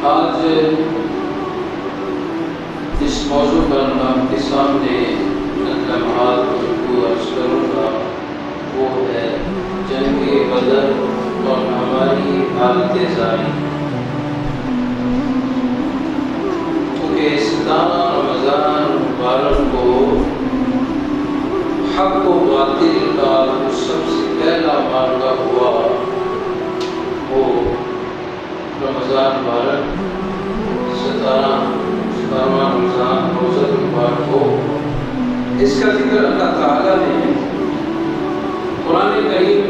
آج اس موضوع پر آپ کے سامنے لمحات کو عرض کروں گا، وہ ہے جنگ بدر اور ہماری حالت ظاہری۔ کیونکہ 17 رمضان مبارک کو حق و باطل کا سب سے پہلا معرکہ ہوا، وہ رمضان مبارک 17واں رمضان روزہ مبارک ہو۔ اس کا ذکر اللہ تعالیٰ نے قرآن کریم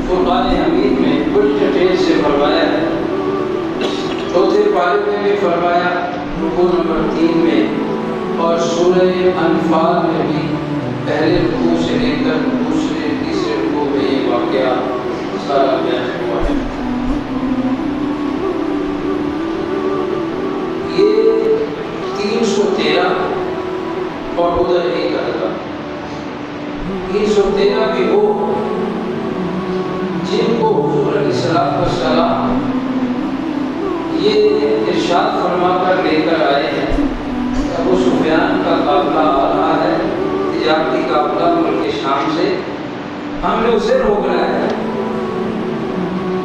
فرقان حمید میں بڑی ڈیٹیل سے فرمایا ہے۔ چوتھے پارے میں بھی فرمایا، رکوع نمبر 3 میں، اور سورہ انفال میں بھی پہلے رکوع سے لے کر دوسرے تیسرے رکوع میں یہ واقعہ سارا بیان ہوا ہے۔ یہ 313 اور ادھر ایک ہوگا 313 بھی وہ جن کو حضور علیہ السلام یہ ارشاد فرما کر لے کر آئے ہیں کہ ابو سفیان کا قافلہ آ رہا ہے، تجارتی قافلہ ملک شام سے، ہم نے اسے روکنا ہے۔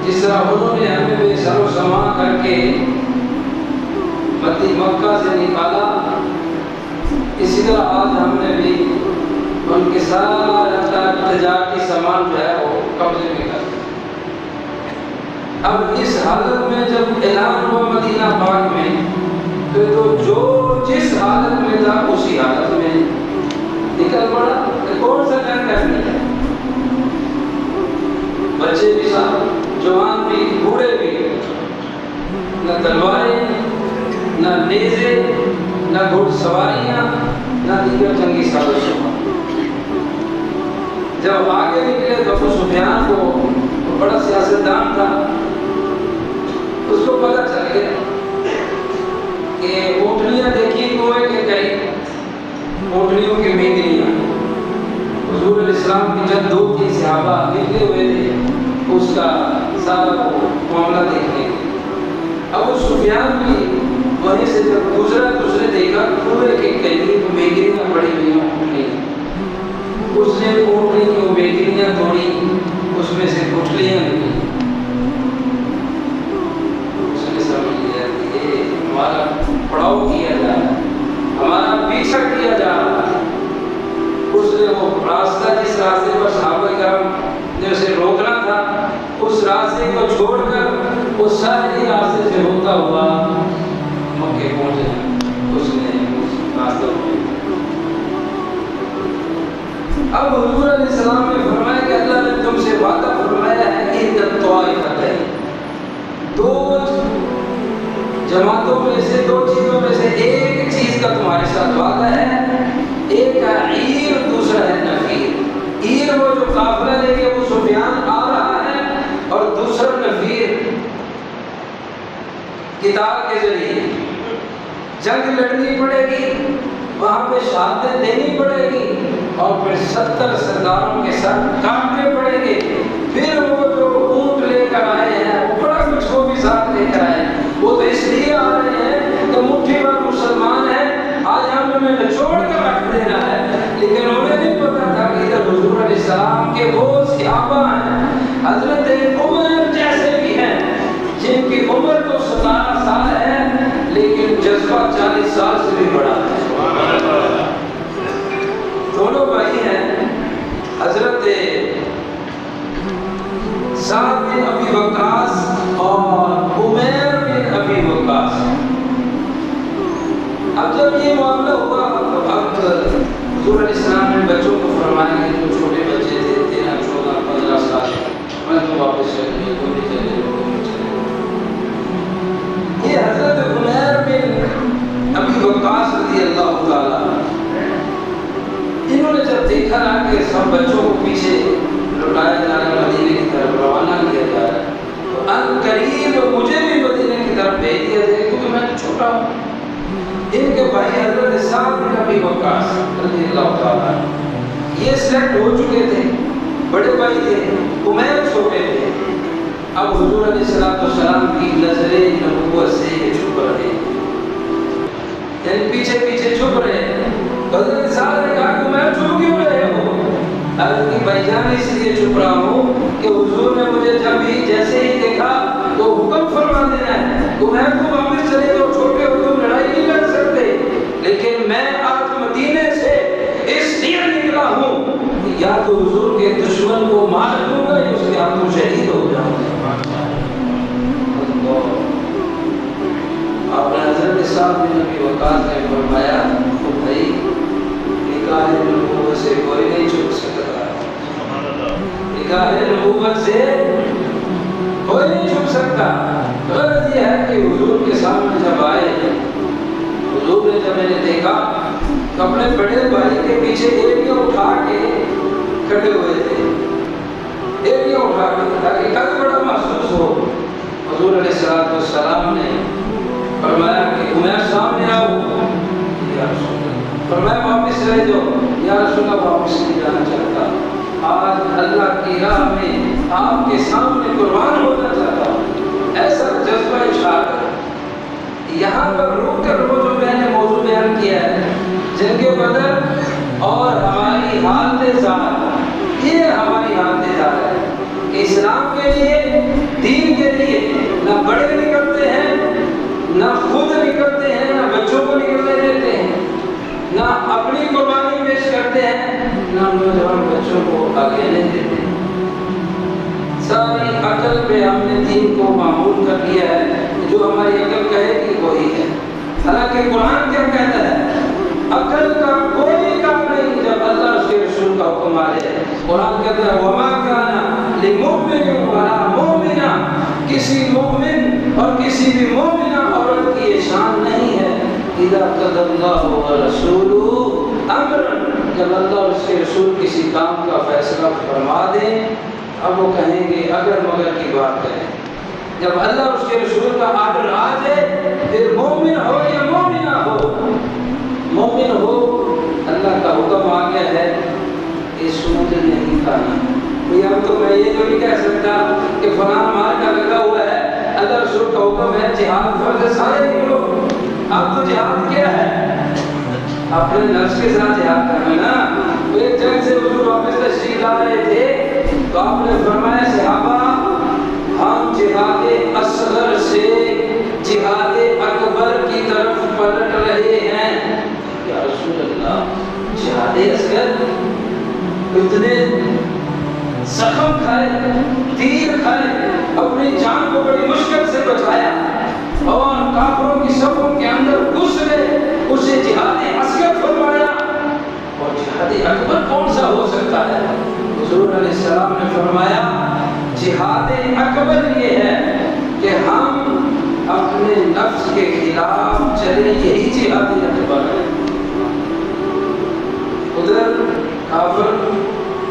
جس طرح انہوں نے ہمیں بے سر و سامان کر کے مکہ سے نکالا، اسی طرح آج ہم نے بھی ان کے سارا تجارتی سامان جو ہے وہ قبضے میں کر دیا۔ اب اس حالت میں جب اعلان ہوا مدینہ پاک میں، تو جو جس حالت میں تھا اسی حالت میں نکل پڑا کہ کون سا جنگ کرنی ہے۔ بچے بھی ساتھ، جوان بھی، بوڑھے بھی، نہ تلواریں، نہ نیزے، نہ گھوڑ سواریاں، نہ دیگر جنگی سازشیں۔ جب آگے نکلے تو ابو سفیان کو بڑا سیاستدان تھا، اس کو پتہ چل گیا کہ اونٹنیاں دیکھی کنویں کے قریب، اونٹنیوں کی مینگنیاں۔ حضور علیہ السلام کی جب 2-3 صحابہ نکلے ہوئے تھے اس کا سارا معاملہ دیکھنے کے۔ ابو سفیان بھی وہیں سے جب گزرا تو اس نے دیکھا کنویں کے قریب مینگنیاں پڑی ہوئی ہیں، اونٹنیاں۔ اس نے اونٹنی کی مینگنیاں توڑی، اس میں سے گٹھلیاں نکلی۔ اس نے سمجھ لیا کہ یہ ہمارا پڑاؤ کیا جا رہا ہے، ہمارا پیچھا کیا جا رہا ہے۔ اس نے وہ راستہ جس راستے پر صحابہ کرام نے اسے روکنا تھا، اس راستے کو چھوڑ کر اس سارے راستے سے ہوتا ہوا مکے پہنچے۔ اس نے اس راستے کو اب حضور علیہ السلام نے فرمایا کہ اللہ نے تم سے وعدہ فرمایا ہے کہ دو جماعتوں میں سے، 2 چیزوں میں سے ایک چیز کا تمہارے ساتھ وعدہ ہے، ایک ہے عیر، دوسرا ہے نفیر۔ عیر وہ جو قافلہ لے کے ابو سفیان آ رہا ہے، اور دوسرا نفیر قتال کے ذریعے جنگ لڑنی پڑے گی، وہاں پہ شہادت دینی پڑے گی، اور پھر 70 سرداروں کے سر کاٹنے پڑیں گے۔ پھر وہ جو اونٹ لے کر آئے ہیں، وہ بڑا کچھ وہ بھی ساتھ لے کر آئے ہیں، وہ تو اس لیے آ رہے ہیں کہ مٹھی بھر مسلمان ہیں، آج ہم نے نچوڑ کر رکھ دینا ہے۔ لیکن انہیں نہیں پتا تھا کہ ادھر حضور علیہ السلام کے وہ صحابہ ہیں، حضرت عمر جیسے بھی ہیں، جن کی عمر تو 17 سال ہے لیکن جذبہ 40 سال سے بھی بڑا ہے۔ دونوں بھائی ہیں، حضرت سعد بن ابی وقاص اور عمیر بن ابی وقاص۔ اب جب یہ معاملہ ہوا تو اب حضور علیہ السلام نے بچوں کو فرمایا کہ جو چھوٹے بچے تھے 13, 14, 15 سال، میں تو واپس چلے کو نہیں چلے۔ یہ حضرت عمیر بن ابی وقاص رضی اللہ تعالیٰ، انہوں نے جب دیکھا نا کہ سب بچوں کو پیچھے لٹایا جا رہا ہے، مدینے کی طرف روانہ کیا جا رہا ہے، تو ان قریب مجھے بھی مدینے کی طرف بھیج دیا جائے کیونکہ میں چھوٹا ہوں۔ ان کے بھائی حضرت سعد بن ابی وقاص رضی اللہ تعالیٰ یہ سلیکٹ ہو چکے تھے، بڑے بھائی تھے، عمیر چھوٹے تھے۔ اب حضور علیہ السلام کی نظر نبوت سے چھپ پیچھے پیچھے چھپ رہے ہیں. حضرت سعد نے کہا کہ میں چھپ کیوں رہے ہو؟ حضرت کی بھائی جان اس لیے چھپ رہا ہوں کہ حضور نے مجھے جب ہی جیسے ہی دیکھا تو حکم فرما دینا ہے کہ میں کو واپس چلے جاؤ، چھوٹے ہو تم لڑائی نہیں کر سکتے، لیکن میں آج مدینے سے اس لیے نکلا ہوں کہ یا تو حضور کے دشمن کو مار دوں گا یا اس کے ہاتھوں شہید ہو جاؤں گا. آپ نے حضرت صاحب بن ابی وقاص نے فرمایا تو بھائی نکاح نبوت سے کوئی نہیں چھپ سکتا، نکاح نبوت سے کوئی نہیں چھپ سکتا. غرض یہ ہے کہ حضور کے سامنے جب آئے، حضور نے جب میں نے دیکھا تو اپنے بڑے بھائی کے پیچھے ایڑیاں اٹھا کے کھڑے ہوئے تھے، ایڑیاں اٹھا کے تاکہ قد بڑا محسوس ہو. حضور علیہ السلام نے فرمایا کہ عمیر سامنے آؤ. یا رسول اللہ، فرمایا واپس چلے جاؤ. یا رسول اللہ واپس نہیں جانا چاہتا، آج اللہ کی راہ میں آپ کے سامنے قربان ہونا چاہتا ہوں. ایسا جذبہ اشارہ. یہاں پر رک کر وہ جو میں نے موضوع بیان کیا ہے جنگ بدر اور ہماری حالت ذات، یہ ہماری حالت ذات ہے کہ اسلام کے لیے، دین کے لیے نہ بڑے نکلتے ہیں، نہ خود نکلتے ہیں، نہ بچوں کو نکلنے دیتے ہیں، نہ اپنی قربانی پیش کرتے ہیں، نہ نوجوان بچوں کو آگے نہیں دیتے. ساری عقل پہ ہم نے دین کو معمول کر دیا ہے، جو ہماری عقل کہے گی وہی ہے. حالانکہ قرآن کیا کہتا ہے؟ عقل کا کوئی کام نہیں جب اللہ اس کے رسول کا حکم آ جائے. قرآن کہتا ہے وَمَا كَانَ لِمُؤْمِنٍ وَلَا مُؤْمِنَةٍ، کسی مومن اور کسی بھی مومنہ عورت کی یہ شان نہیں ہے اِذَا قَضَى اللَّهُ وَرَسُولُهُ أَمْرًا، جب اللہ اور اس کے رسول کسی کام کا فیصلہ فرما دیں. اب وہ کہیں گے اگر مگر کی بات کریں. جب اللہ اور اس کے رسول کا آرڈر آ جائے، پھر مومن ہو یا مومنہ ہو، مومن ہو اللہ کا حکم آ گیا ہے کہ سود نہیں کھانا. اب تو میں یہ تو نہیں کہہ سکتا کہ فلاں مال کا لگا ہوا ہے، اللہ رسول کا حکم ہے جہاد فرض ہے سارے نکلو. اب تو جہاد کیا ہے؟ اپنے نفس کے ساتھ جہاد کرنا نا. ایک جنگ سے حضور واپس تشریف لا رہے تھے تو آپ نے فرمایا صحابہ ہم جہاد اصغر سے جہاد اکبر کی طرف پلٹ رہے ہیں. یا رسول اللہ، جہاد اصغر اتنے زخم کھائے، تیر کھائے، اپنی جان کو بڑی مشکل سے بچایا اور کافروں کی صفوں کے اندر گھس گئے، اسے جہاد اصغر فرمایا. اور جہاد اکبر کون سا ہو سکتا ہے؟ حضور علیہ السلام نے فرمایا جہاد اکبر یہ ہے کہ ہم اپنے نفس کے خلاف چلے، یہی جہاد اکبر ہے. ادھر کافر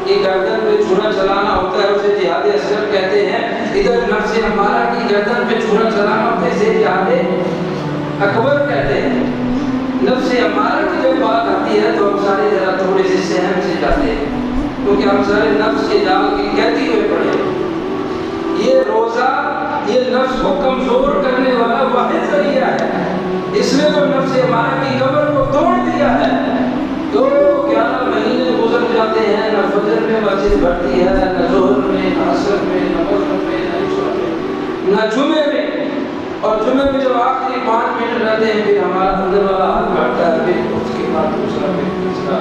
کی گردن پہ چھرا چلانا ہوتا ہے، اسے جہاد اصغر کہتے ہیں. ادھر نفس امارہ کی گردن پہ چھرا چلانا ہوتا ہے، اسے جہاد اکبر کہتے ہیں. نفس امارہ کی جب بات آتی ہے تو ہم سارے ذرا تھوڑے سے سہم سے جاتے ہیں، کیونکہ ہم سارے نفس کے جال کی کہتی ہوئے پڑے. یہ روزہ یہ نفس کو کمزور کرنے والا واحد ذریعہ ہے. اس نے تو نفس امارہ کی کمر کو توڑ دیا ہے. تو 11 مہینے گزر جاتے ہیں، نہ فجر میں مسجد بھرتی ہے، نہ ظہر میں، نہ عصر میں، نہ مغرب میں، نہ عشاء میں، نہ جمعے میں. اور جمعے میں جب آخری 5 منٹ رہتے ہیں پھر ہمارا اندر والا ہاتھ بڑھتا ہے، پھر اس کے بعد دوسرا، پھر تیسرا.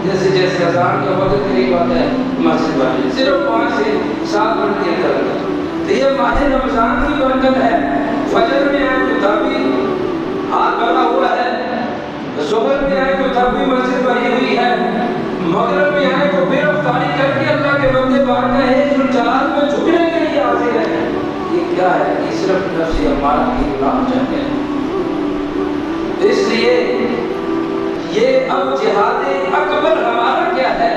جیسے جیسے اذان کا وقت قریب آتا ہے مسجد والے صرف 5 سے 7 منٹ کے اندر. تو یہ ماہ رمضان کی برکت ہے. فجر میں آئے تو تب بھی ہاتھ بڑھا ہوا ہے، ظہر میں آئے تو تب بھی مسجد بھری ہوئی ہے، مغرب میں آئے تو پھر افطاری کر کے اللہ کے بندے بارگاہ ذوالجلال میں جھکنے کے لیے حاضر ہے. یہ کیا ہے؟ یہ صرف نفس امارہ کی غلام جنگ ہے. اس لیے یہ اب جہاد اکبر ہمارا کیا ہے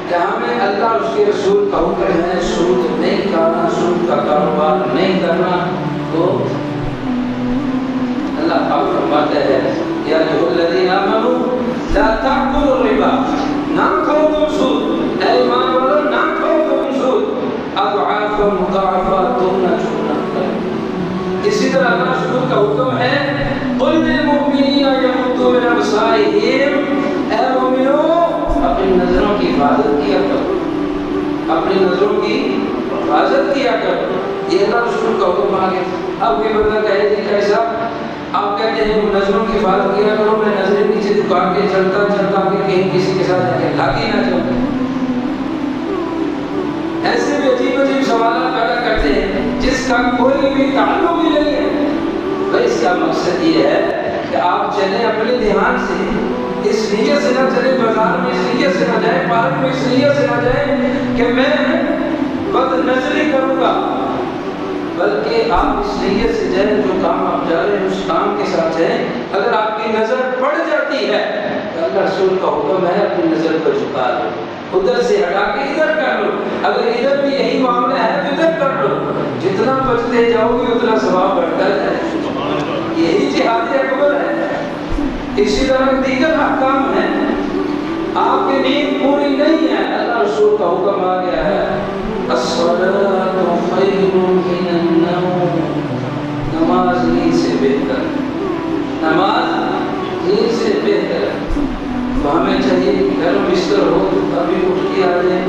کہ ہمیں اللہ اور اس کے رسول کا حکم ہے سود نہیں کھانا، سود کا کاروبار نہیں کرنا. تو اللہ پاک فرماتا ہے یا ایھا الذین آمنوا لا تأکلوا الربا، نہ کھاؤ تم سود، اے ایمان والو نہ کھاؤ تم سود، اضعافا مضاعفہ، تم نہ چھوڑنا کرو. اسی طرح اللہ سود کا حکم ہے قل للمؤمنین یغضوا من من ابصارہم، اے مومنو اپنی نظروں کی حفاظت کیا کرو، اپنی نظروں کی حفاظت کیا کرو۔ یہ اللہ رسول کا حکم آ گیا۔ اب کوئی بندہ کہے جی کیسا، آپ کہتے ہیں نظروں کی حفاظت کیا کرو، میں نظریں نیچے جھکا کے چلتا چلتا کہ کہیں کسی کے ساتھ جا کے لگ ہی نہ جاؤں۔ ایسے بھی عجیب عجیب سوالات پیدا کرتے ہیں جس کا کوئی بھی تعلق ہی نہیں ہے۔ بھائی اس کا مقصد یہ ہے کہ آپ چلیں اپنے دھیان سے، اس نیت سے نہ چلیں بازار میں، اس نیت سے نہ جائیں پارک میں، اس نیت سے نہ جائیں کہ میں بد نظری کروں گا، بلکہ آپ اس نیت سے جائیں جو کام آپ جا رہے ہیں اس کام کے ساتھ جائیں۔ اگر آپ کی نظر پڑ جاتی ہے تو اللہ رسول کا حکم ہے اپنی نظر کو جھکا دو، ادھر سے ہٹا کے ادھر کر لو، اگر ادھر بھی یہی معاملہ ہے تو ادھر کر لو، جتنا بچتے جاؤ گے اتنا ثواب بڑھتا جائے۔ یہی جہاد اکبر ہے۔ اسی طرح دیگر احکام ہیں۔ آپ کی نیند پوری نہیں ہے، اللہ رسول کا حکم آ گیا ہے الصلاۃ خیر من النوم، نماز نیند سے بہتر، نماز نیند سے بہتر ہے۔ تو ہمیں چاہیے کہ گھر بستر ہو تو ابھی اٹھ کے آ جائیں،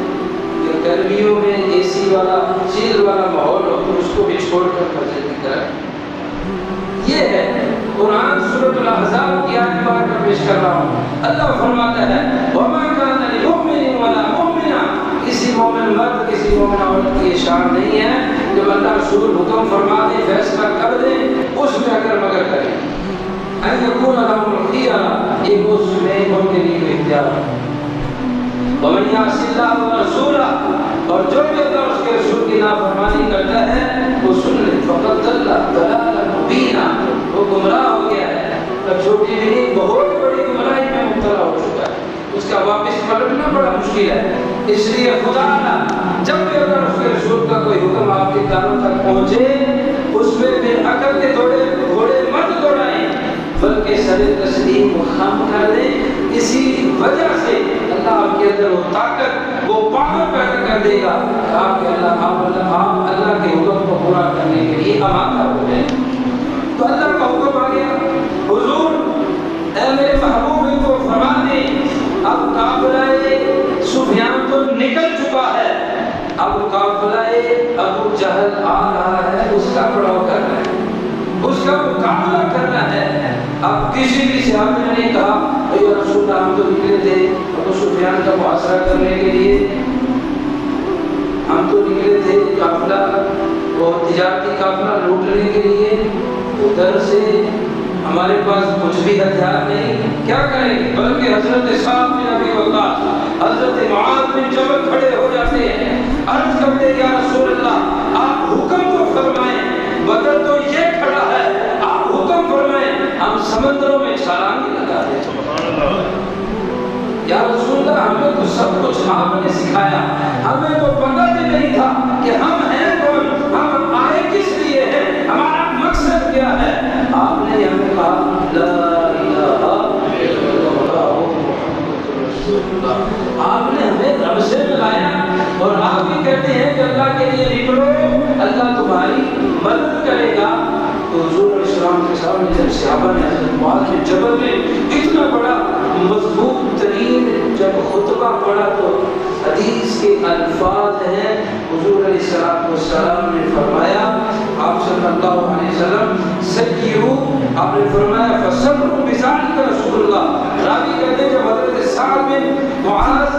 کہ گرمیوں میں اے سی والا چیل والا ماحول ہو تو اس کو بھی چھوڑ کر فجر کی طرف۔ یہ ہے قرآن سورۃ الاحزاب کی آیت بار پیش کر رہا ہوں۔ اللہ فرماتا ہے وَمَا كَانَ لِمُؤْمِنٍ وَلَا مُؤْمِنَةٍ، کسی مومن مرد کسی مومن عورت کی شان نہیں ہے جب اللہ رسول حکم فرما دیں، فیصلہ کر دیں، اس میں اگر مگر کریں أَن يَكُونَ لَهُمُ الْخِيَرَةُ، ایک اس میں ان کے لیے اختیار ہے۔ وَمَن يَعْصِ اللَّهَ وَرَسُولَهُ، اور جو بھی اللہ اس کے رسول کی نافرمانی کرتا ہے وہ سن لے فقد ضل ضلالا مبینا، وہ گمراہ ہو گیا ہے، اب چھوٹی بھی نہیں بہت بڑی گمراہی میں مبتلا ہو چکا ہے، اس کا واپس پلٹنا بڑا مشکل ہے۔ اس لیے خدا جب بھی اگر اس کے رسول کا کوئی حکم آپ کے کانوں تک پہنچے اس میں پھر عقل کے گھوڑے مت دوڑائیں بلکہ سر تسلیم خم کر دیں۔ اسی وجہ سے اللہ آپ کے اندر وہ طاقت وہ پاور پیدا کر دے گا کہ آپ کے آپ اللہ کے حکم کو پورا کرنے کے لیے آمادہ ہو جائیں۔ تو اللہ کا حکم آ گیا، حضور اے میرے محبوب ان کو فرما دیں اب قافلہ سفیان تو نکل چکا ہے، اب قافلہ ابو جہل آ رہا ہے، اس کا پڑاؤ کرنا ہے، اس کا مقابلہ کرنا ہے۔ اب کسی بھی صحابی نے نہیں کہا اے رسول اللہ ہم تو نکلے تھے ابو سفیان کا محاصرہ کرنے کے لیے، ہم تو نکلے تھے قافلہ وہ تجارتی قافلہ لوٹنے کے لیے، ادھر سے ہمارے پاس کچھ بھی ہتھیار نہیں، کیا کریں؟ بلکہ حضرت سعد بن ابی وقاص، حضرت معاذ بن جبل کھڑے ہو جاتے ہیں، عرض کرتے یا رسول اللہ آپ حکم تو فرمائیں، بدر تو یہ کھڑا ہے، آپ حکم فرمائیں ہم سمندروں میں چھلانگ لگا دیں۔ یا رسول اللہ ہمیں تو سب کچھ آپ نے سکھایا، ہمیں تو پتہ بھی نہیں تھا کہ ہم ہیں کون، ہم آئے کس لیے ہیں، ہمارا مقصد کیا ہے۔ آپ نے ہمیں کہا لا الہ الا اللہ محمد رسول اللہ، آپ نے ہمیں رب سے ملایا اور آپ بھی کہتے ہیں کہ اللہ کے لیے نکلو اللہ تمہاری مدد کرے گا۔ تو حضور علیہ السلام کے سامنے جب صحابہ نے حضرت معاذ بن جبل نے اتنا بڑا مضبوط ترین جب خطبہ پڑھا تو حدیث کے الفاظ ہیں، حضور علیہ السلام نے فرمایا، آپ صلی اللہ علیہ وسلم سکیرو، آپ نے فرمایا فصبر بذالک رسول اللہ۔ راوی کہتے ہیں جب حضرت سعد بن معاذ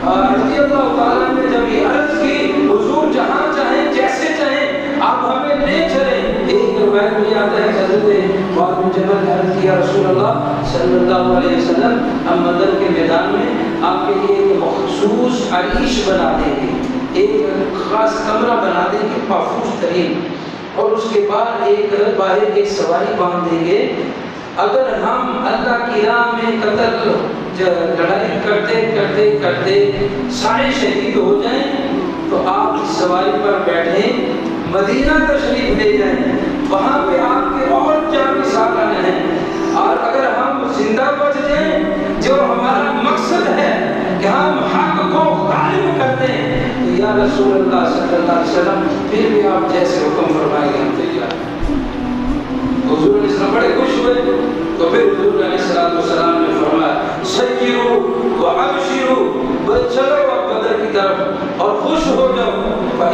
رضی اللہ تعالیٰ نے جب یہ عرض کی حضور جہاں چاہیں جیسے چاہیں آپ ہمیں لے چلیں، ایک روایت میں آتا ہے حضرت معاذ بن جبل نے عرض کیا رسول اللہ صلی اللہ علیہ وسلم ہم بدر کے میدان میں آپ کے لیے ایک مخصوص عریش بنا دیں گے، ایک خاص کمرہ بنا دیں گے محفوظ ترین، اور اس کے بعد ایک باہر ایک سواری باندھ دیں گے، اگر ہم اللہ کی راہ میں قتل لڑائی کرتے کرتے کرتے سارے شہید ہو جائیں تو آپ اس سواری پر بیٹھیں مدینہ تشریف لے جائیں، وہاں پہ آپ کے اور جانبی ساتھ ہیں، اور اگر ہم زندہ بچ جائیں جو ہمارا مقصد ہے کہ ہم حق کو غالب کرتے ہیں تو یا رسول اللہ صلی اللہ علیہ وسلم پھر بھی آپ جیسے حکم فرمائیں گے ہم تیار ہیں۔ حضور علیہ السلام بڑے خوش ہوئے تو پھر حضور علیہ السلام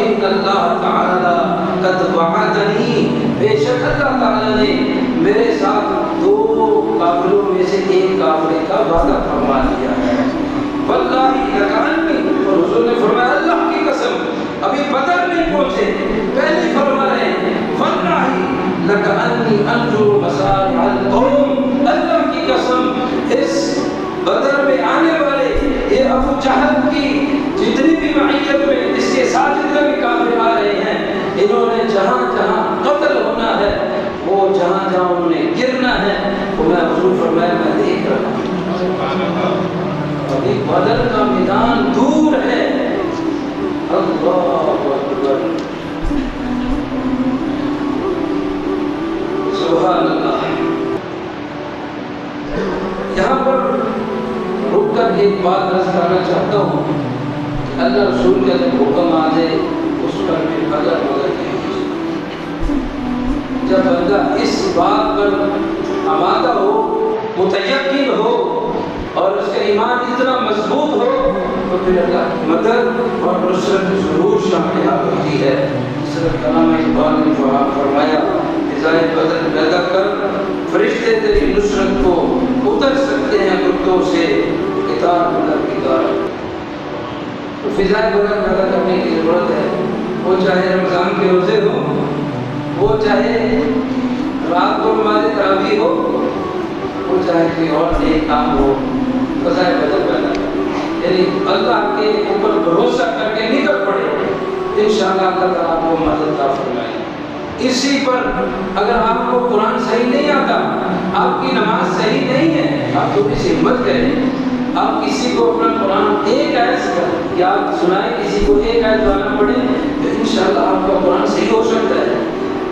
ان اللہ تعالی قد وعدنی، بے شک اللہ تعالی نے میرے ساتھ دو کافروں میں سے ایک کافر کا وعدہ فرما دیا ہے۔ واللہ لکانی، اور حضور نے فرمایا اللہ کی قسم ابھی بدر نہیں پہنچے پہلے ہی فرما رہے ہیں واللہ لکانی انظر مصارع القوم، اللہ کی قسم اس بدر میں آنے والے یہ ابو جہل کی جتنی بھی معیت میں اس کے ساتھ جتنے بھی کافر آ رہے ہیں، انہوں نے جہاں جہاں قتل ہونا ہے، وہ جہاں جہاں انہوں نے گرنا ہے، وہ میں حضور فرمایا میں دیکھ رہا ہوں۔ ابھی بدر کا میدان دور ہے۔ اللہ اکبر، سبحان اللہ۔ یہاں پر رک کر ایک بات عرض کرنا چاہتا ہوں کہ اللہ رسول کا جب حکم آ جائے اس پر بھی اگر مگر نہیں کیجیے۔ جب بندہ اس بات پر آمادہ ہو، متیقن ہو اور اس کا ایمان اتنا مضبوط ہو تو پھر اللہ کی مدد اور نصرت ضرور شامل ہوتی ہے۔ حضرت علامہ اقبال نے فرمایا فضائے بدر پیدا کر فرشتے تیری نصرت کو اتر سکتے ہیں کتوں سے کتاب اللہ کی دار۔ تو فضائے بدر پیدا کرنے کی ضرورت ہے، وہ چاہے رمضان کے روزے ہوں، وہ چاہے رات کو نماز تراویح ہو، وہ چاہے کوئی اور نیک کام ہو، فضائے بدر پیدا کر، یعنی اللہ کے اوپر بھروسہ کر کے نکل پڑے، انشاءاللہ اللہ تعالیٰ آپ کو مدد عطا فرمائے۔ اسی پر اگر آپ کو قرآن صحیح نہیں آتا، آپ کی نماز صحیح نہیں ہے، آپ تھوڑی سی ہمت کریں، آپ کسی کو اپنا قرآن ایک آیت یاد سنائیں، کسی کو ایک آیت گانا پڑھیں تو انشاءاللہ آپ کا قرآن صحیح ہو سکتا ہے۔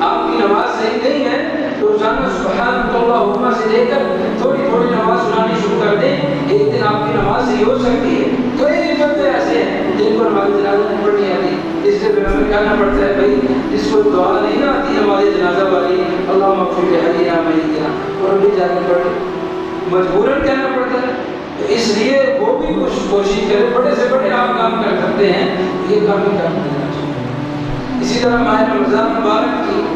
آپ کی نماز صحیح نہیں ہے تو روزانہ سبحان اللہ سے لے کر تھوڑی تھوڑی نماز سنانی شروع کر دیں، ایک دن آپ کی نماز صحیح ہو سکتی ہے۔ تو ایک بندے ایسے ہیں جن کو نماز جنازہ نہیں پڑھنی آتی، اس لیے پھر ہمیں کہنا پڑتا ہے بھائی جس کو دعا نہیں آتی نماز جنازہ والی اللہم اغفر لحینا میتنا، اور بھی جا کے پڑھے، مجبوراً کہنا پڑتا ہے۔ تو اس لیے وہ بھی کچھ کوشش کرے، بڑے سے بڑے آپ کام کر سکتے ہیں، یہ کام ہی کر دینا چاہیے۔ اسی طرح ماہ رمضان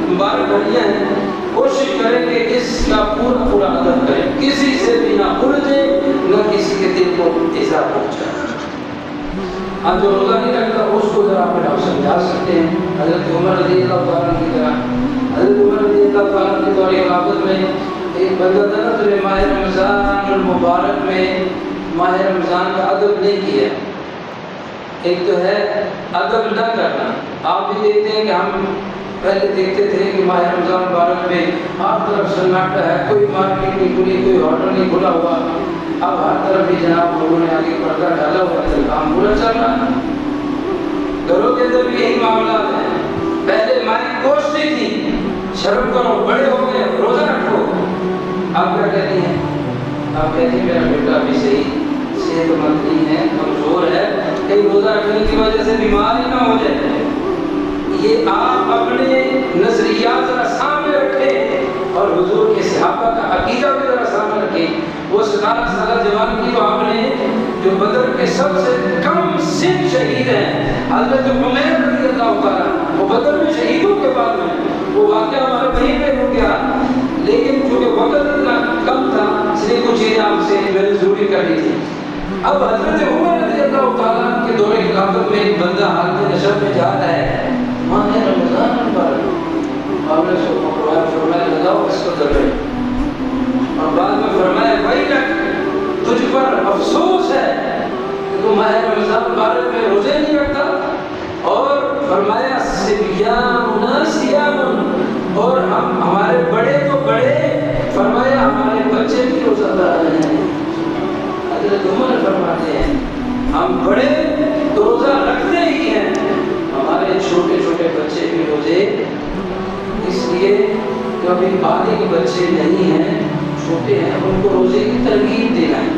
مبارک بھریاں ہیں، کوشش کریں کہ اس کا پورا پورا ادب کریں، کسی سے بھی نہ الجھے، نہ کسی کے دل کو ایذا پہنچائے۔ آپ جو روزہ نہیں رکھتا اس کو ذرا پھر آپ سمجھا سکتے ہیں۔ حضرت عمر رضی اللہ تعالیٰ کی طرح، حضرت عمر رضی اللہ تعالیٰ کی دور خلافت میں ایک بندہ تھا نا، جو ماہ رمضان المبارک میں ماہ رمضان کا ادب نہیں کیا۔ ایک تو ہے ادب نہ کرنا، آپ بھی دیکھتے ہیں کہ ہم پہلے دیکھتے تھے کہ ماہ رمضان مبارک میں ہر طرف سناٹا ہے، کوئی مارکیٹ نہیں کھلی، کوئی ہوٹل نہیں کھلا ہوا، اب ہر طرف بھی جناب لوگوں نے آگے پردہ ڈالا ہوا ہے، کام پورا چل رہا ہے۔ گھروں کے اندر بھی یہی معاملات ہیں۔ پہلے ہماری کوشش تھی شرم کرو، بڑے ہو گئے روزہ رکھو، آپ کیا کہتی ہیں؟ آپ کہتی ہیں میرا بیٹا بھی صحیح صحت مند نہیں ہے، کمزور ہے، کہیں روزہ رکھنے کی وجہ سے بیمار ہی نہ ہو جائے۔ یہ آپ اپنے نظریات ذرا سامنے رکھیں اور حضور کے صحابہ کا عقیدہ بھی ذرا سامنے رکھیں۔ وہ 17 سالہ جوان کی تو آپ نے جو بدر کے سب سے کم سن شہید ہیں حضرت عمیر رضی اللہ تعالیٰ، وہ بدر میں شہیدوں کے بعد میں وہ واقعہ ہمارے وہیں پہ رک گیا، لیکن چونکہ وقت اتنا کم تھا اس لیے کچھ چیزیں آپ سے میں نے ضروری کرنی تھی۔ اب حضرت عمر رضی اللہ تعالیٰ کے دور خلافت میں ایک بندہ حالت نشب میں جا رہا ہے، ماہ رمضان مبارک، آپ نے اس کو فرمایا لگاؤ اس کو ذرے، اور بعد میں فرمایا ویلک، تجھ پر افسوس ہے کہ تو ماہ رمضان مبارک میں روزے نہیں رکھتا، اور فرمایا صبیاننا صیام، اور ہمارے بڑے تو بڑے، فرمایا ہمارے بچے بھی روزہ دار ہیں۔ حضرت عمر فرماتے ہیں ہم بڑے تو روزہ رکھتے ہی ہیں، ہمارے چھوٹے چھوٹے بچے بھی روزے، اس لیے جو ابھی بالغ بچے نہیں ہیں، چھوٹے ہیں، ان کو روزے کی ترغیب دینا ہے،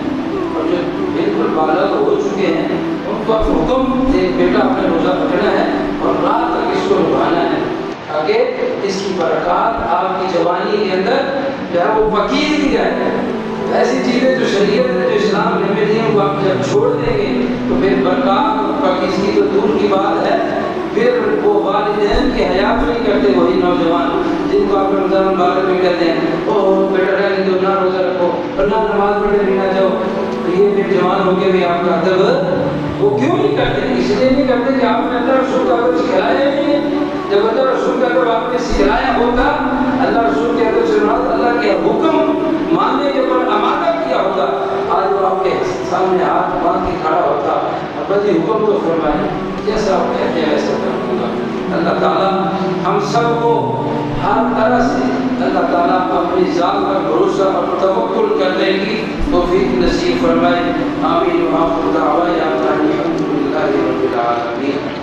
اور جو بالکل بالغ ہو چکے ہیں ان کو آپ حکم دے بیٹا اپنے روزہ رکھنا ہے اور رات تک اس کو نبھانا ہے، تاکہ اس کی برکات آپ کی جوانی کے اندر جو ہے وہ پکی دی جائے۔ ایسی چیزیں جو شریعت نے جو اسلام نے ہمیں دی ہیں وہ آپ جب چھوڑ دیں گے تو پھر برکات اور پاکیزگی تو دور کی بات ہے، پھر وہ والدین کی حیا نہیں کرتے، وہی نوجوان جن کو آپ رمضان مبارک میں کہتے ہیں او بیٹا رہنے دو، نہ روزہ رکھو اور نہ نماز پڑھنے بھی نہ جاؤ، تو یہ پھر جوان ہو کے بھی آپ کا ادب وہ کیوں نہیں کرتے؟ اس لیے نہیں کرتے کہ آپ نے اللہ رسول کا ادب سکھلایا ہی نہیں ہے۔ جب اللہ رسول کا ادب آپ نے سکھلایا ہوتا، اللہ رسول کے ادب سے مراد اللہ کے حکم ماننے کے اوپر آمادہ کیا ہوتا، آج وہ آپ کے سامنے ہاتھ باندھ کے کھڑا ہوتا، ابا جی حکم تو فرمائے، جیسا آپ کہتے ہیں ویسا کروں گا۔ اللہ تعالیٰ ہم سب کو ہر طرح سے اللہ تعالیٰ اپنی ذات پر بھروسہ اور توکل کرنے کی توفیق نصیب فرمائے۔ آمین۔ وآخر دعوانا الحمد للہ رب العالمین۔